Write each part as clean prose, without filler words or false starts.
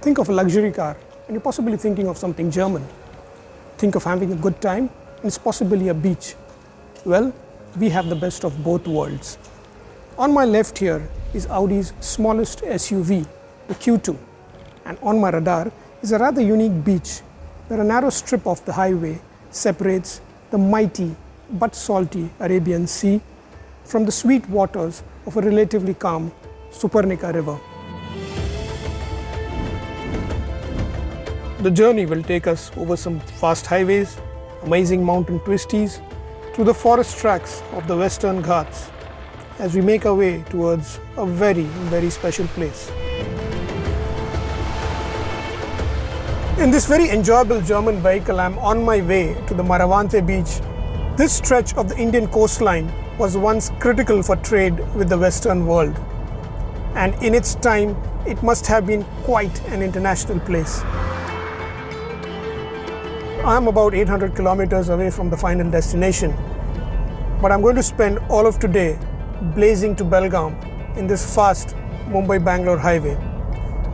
Think of a luxury car and you're possibly thinking of something German. Think of having a good time and it's possibly a beach. Well, we have the best of both worlds. On my left here is Audi's smallest SUV, the Q2. And on my radar is a rather unique beach where a narrow strip of the highway separates the mighty but salty Arabian Sea from the sweet waters of a relatively calm Suparnika River. The journey will take us over some fast highways, amazing mountain twisties, through the forest tracks of the Western Ghats as we make our way towards a very, very special place. In this very enjoyable German vehicle, I'm on my way to the Maravanthe Beach. This stretch of the Indian coastline was once critical for trade with the Western world. And in its time, it must have been quite an international place. I'm about 800 kilometers away from the final destination, but I'm going to spend all of today blazing to Belgaum in this fast Mumbai-Bangalore highway.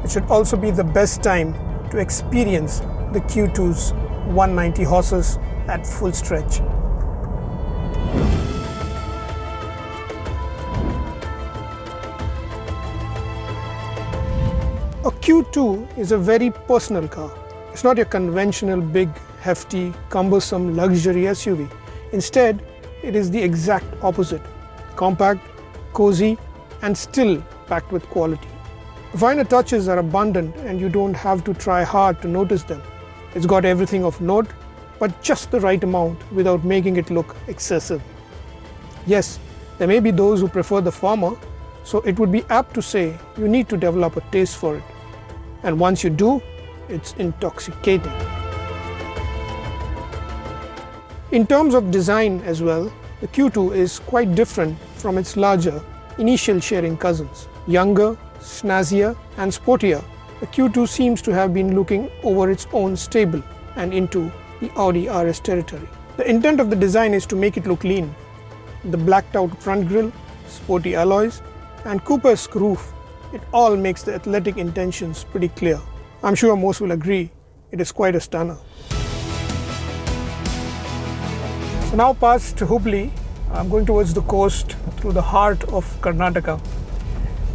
It should also be the best time to experience the Q2's 190 horses at full stretch. A Q2 is a very personal car. It's not your conventional big, hefty, cumbersome luxury SUV. Instead, it is the exact opposite. Compact, cozy, and still packed with quality. The finer touches are abundant and you don't have to try hard to notice them. It's got everything of note, but just the right amount without making it look excessive. Yes, there may be those who prefer the former, so it would be apt to say you need to develop a taste for it. And once you do, it's intoxicating. In terms of design as well, the Q2 is quite different from its larger, initial sharing cousins. Younger, snazzier, and sportier, the Q2 seems to have been looking over its own stable and into the Audi RS territory. The intent of the design is to make it look lean. The blacked out front grille, sporty alloys, and coupe-esque roof, it all makes the athletic intentions pretty clear. I'm sure most will agree, it is quite a stunner. So now past Hubli, I'm going towards the coast through the heart of Karnataka,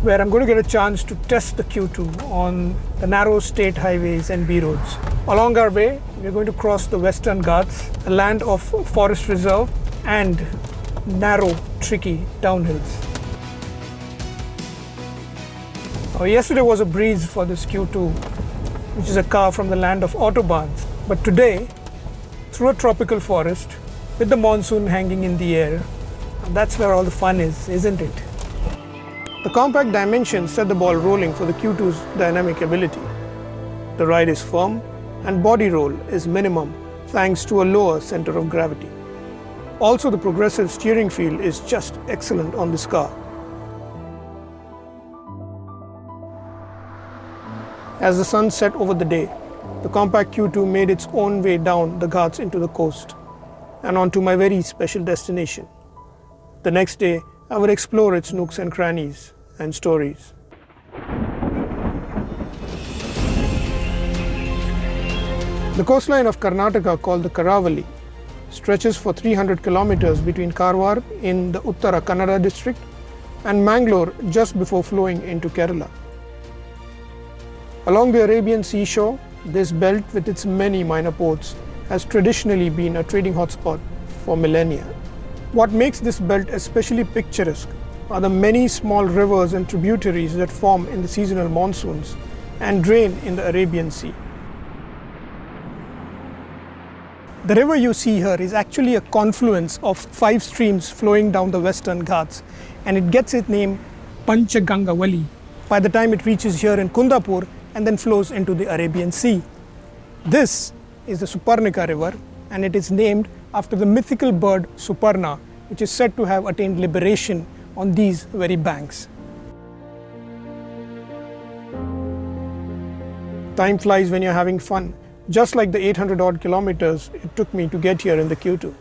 where I'm going to get a chance to test the Q2 on the narrow state highways and B roads. Along our way, we're going to cross the Western Ghats, a land of forest reserve and narrow, tricky downhills. Yesterday was a breeze for this Q2, which is a car from the land of autobahns. But today, through a tropical forest, with the monsoon hanging in the air, that's where all the fun is, isn't it? The compact dimensions set the ball rolling for the Q2's dynamic ability. The ride is firm and body roll is minimum thanks to a lower center of gravity. Also, the progressive steering feel is just excellent on this car. As the sun set over the day, the compact Q2 made its own way down the Ghats into the coast and onto my very special destination. The next day, I would explore its nooks and crannies and stories. The coastline of Karnataka, called the Karavali, stretches for 300 kilometers between Karwar in the Uttara Kannada district and Mangalore just before flowing into Kerala. Along the Arabian Sea shore, this belt with its many minor ports has traditionally been a trading hotspot for millennia. What makes this belt especially picturesque are the many small rivers and tributaries that form in the seasonal monsoons and drain in the Arabian Sea. The river you see here is actually a confluence of 5 streams flowing down the Western Ghats, and it gets its name Panchaganga by the time it reaches here in Kundapur and then flows into the Arabian Sea. This is the Suparnika River, and it is named after the mythical bird Suparna, which is said to have attained liberation on these very banks. Time flies when you're having fun, just like the 800 odd kilometers it took me to get here in the Q2.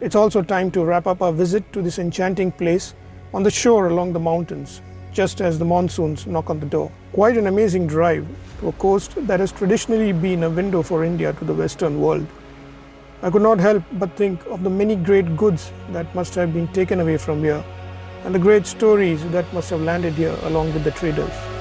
It's also time to wrap up our visit to this enchanting place on the shore along the mountains, just as the monsoons knock on the door. Quite an amazing drive to a coast that has traditionally been a window for India to the Western world. I could not help but think of the many great goods that must have been taken away from here and the great stories that must have landed here along with the traders.